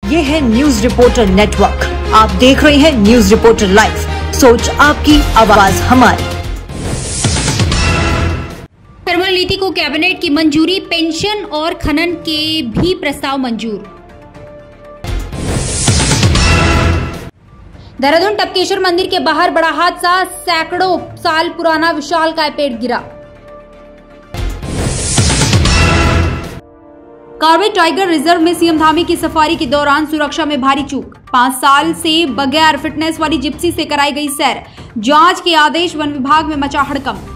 ये है news reporter network. आप देख रहे हैं न्यूज रिपोर्टर लाइव। सोच आपकी, आवाज हमारी। थर्मल नीति को कैबिनेट की मंजूरी, पेंशन और खनन के भी प्रस्ताव मंजूर। देहरादून टपकेश्वर मंदिर के बाहर बड़ा हादसा, सैकड़ों साल पुराना विशालकाय पेड़ गिरा। कार्बेट टाइगर रिजर्व में सीएम धामी की सफारी के दौरान सुरक्षा में भारी चूक। 5 साल से बगैर फिटनेस वाली जिप्सी से कराई गई सैर, जांच के आदेश, वन विभाग में मचा हड़कंप।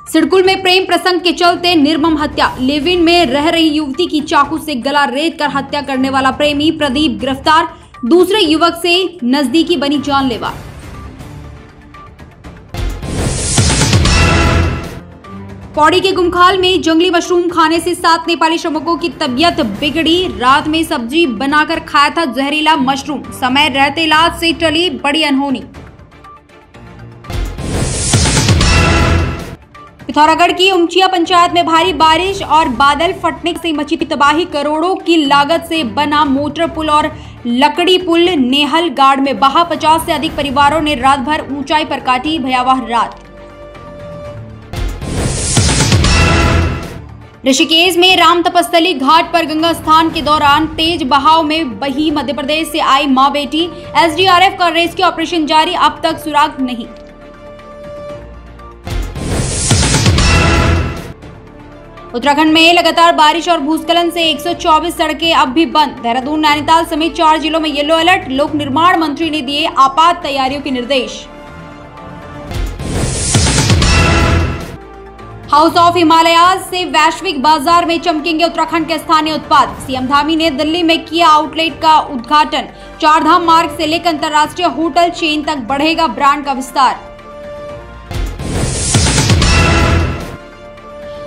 सिडकुल में प्रेम प्रसंग के चलते निर्मम हत्या, लिव इन में रह रही युवती की चाकू से गला रेत कर हत्या करने वाला प्रेमी प्रदीप गिरफ्तार, दूसरे युवक से नजदीकी बनी जानलेवा। पौड़ी के गुमखाल में जंगली मशरूम खाने से 7 नेपाली श्रमिकों की तबीयत बिगड़ी। रात में सब्जी बनाकर खाया था जहरीला मशरूम, समय रहते इलाज से टली बड़ी अनहोनी। पिथौरागढ़ की उमचिया पंचायत में भारी बारिश और बादल फटने से मची तबाही, करोड़ों की लागत से बना मोटर पुल और लकड़ी पुल नेहल गाड़ में बहा। 50 से अधिक परिवारों ने रात भर ऊंचाई पर काटी भयावह रात। ऋषिकेश में राम तपस्थली घाट पर गंगा स्नान के दौरान तेज बहाव में बही मध्य प्रदेश से आई मां बेटी। एसडीआरएफ का रेस्क्यू ऑपरेशन जारी, अब तक सुराग नहीं। उत्तराखंड में लगातार बारिश और भूस्खलन से 124 सड़कें अब भी बंद। देहरादून, नैनीताल समेत 4 जिलों में येलो अलर्ट। लोक निर्माण मंत्री ने दिए आपात तैयारियों के निर्देश। हाउस ऑफ हिमालयाज से वैश्विक बाजार में चमकेंगे उत्तराखंड के स्थानीय उत्पाद। सीएम धामी ने दिल्ली में किया आउटलेट का उद्घाटन। 4 धाम मार्ग से लेकर अंतर्राष्ट्रीय होटल चेन तक बढ़ेगा ब्रांड का विस्तार।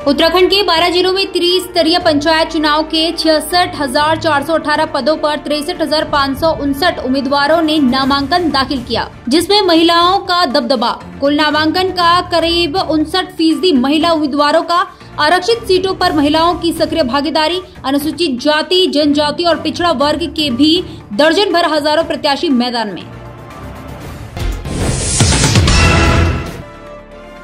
उत्तराखंड के 12 जिलों में त्रिस्तरीय पंचायत चुनाव के 66,418 पदों पर 63,559 उम्मीदवारों ने नामांकन दाखिल किया, जिसमें महिलाओं का दबदबा। कुल नामांकन का करीब 59% महिला उम्मीदवारों का। आरक्षित सीटों पर महिलाओं की सक्रिय भागीदारी। अनुसूचित जाति, जनजाति और पिछड़ा वर्ग के भी दर्जन भर हजारों प्रत्याशी मैदान में।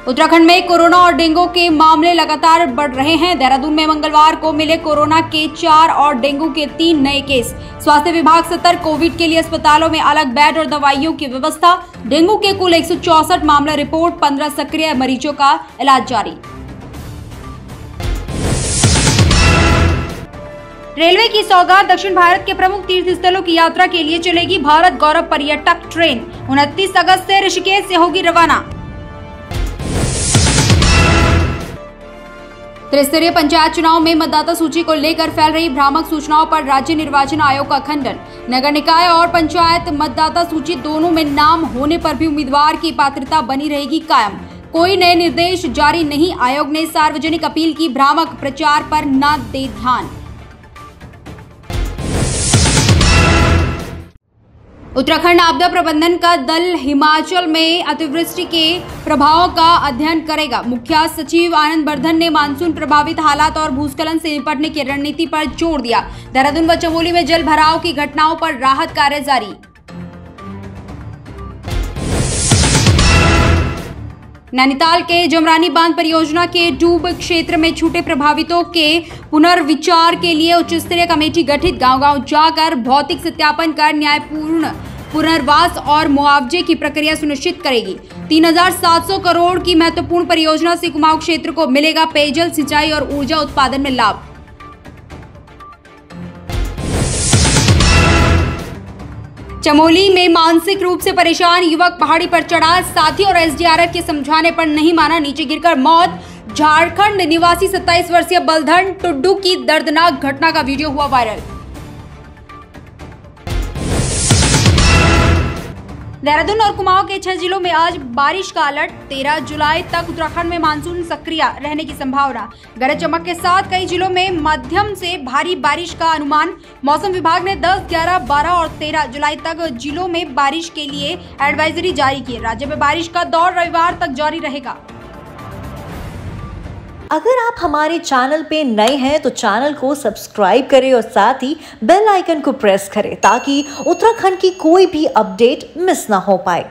उत्तराखंड में कोरोना और डेंगू के मामले लगातार बढ़ रहे हैं। देहरादून में मंगलवार को मिले कोरोना के 4 और डेंगू के 3 नए केस। स्वास्थ्य विभाग सतर्क, कोविड के लिए अस्पतालों में अलग बेड और दवाइयों की व्यवस्था। डेंगू के कुल 164 मामला रिपोर्ट, 15 सक्रिय मरीजों का इलाज जारी। रेलवे की सौगात, दक्षिण भारत के प्रमुख तीर्थ स्थलों की यात्रा के लिए चलेगी भारत गौरव पर्यटक ट्रेन। 29 अगस्त से ऋषिकेश से होगी रवाना। त्रिस्तरीय पंचायत चुनाव में मतदाता सूची को लेकर फैल रही भ्रामक सूचनाओं पर राज्य निर्वाचन आयोग का खंडन। नगर निकाय और पंचायत मतदाता सूची दोनों में नाम होने पर भी उम्मीदवार की पात्रता बनी रहेगी कायम। कोई नए निर्देश जारी नहीं। आयोग ने सार्वजनिक अपील की, भ्रामक प्रचार पर न दे ध्यान। उत्तराखंड आपदा प्रबंधन का दल हिमाचल में अतिवृष्टि के प्रभावों का अध्ययन करेगा। मुख्य सचिव आनंद वर्धन ने मानसून प्रभावित हालात और भूस्खलन से निपटने की रणनीति पर जोर दिया। देहरादून व चमोली में जल भराव की घटनाओं पर राहत कार्य जारी। नैनीताल के जमरानी बांध परियोजना के डूब क्षेत्र में छूटे प्रभावितों के पुनर्विचार के लिए उच्च स्तरीय कमेटी गठित। गांव-गांव जाकर भौतिक सत्यापन कर न्यायपूर्ण पुनर्वास और मुआवजे की प्रक्रिया सुनिश्चित करेगी। 3,700 करोड़ की महत्वपूर्ण परियोजना से कुमाऊं क्षेत्र को मिलेगा पेयजल, सिंचाई और ऊर्जा उत्पादन में लाभ। चमोली में मानसिक रूप से परेशान युवक पहाड़ी पर चढ़ा, साथी और एसडीआरएफ के समझाने पर नहीं माना, नीचे गिरकर मौत। झारखंड निवासी 27 वर्षीय बलधन टुड्डू की दर्दनाक घटना का वीडियो हुआ वायरल। देहरादून और कुमाऊं के 6 जिलों में आज बारिश का अलर्ट। 13 जुलाई तक उत्तराखंड में मानसून सक्रिय रहने की संभावना। गरज चमक के साथ कई जिलों में मध्यम से भारी बारिश का अनुमान। मौसम विभाग ने 10, 11, 12 और 13 जुलाई तक जिलों में बारिश के लिए एडवाइजरी जारी की। राज्य में बारिश का दौर रविवार तक जारी रहेगा। अगर आप हमारे चैनल पे नए हैं तो चैनल को सब्सक्राइब करें और साथ ही बेल आइकन को प्रेस करें ताकि उत्तराखंड की कोई भी अपडेट मिस ना हो पाए।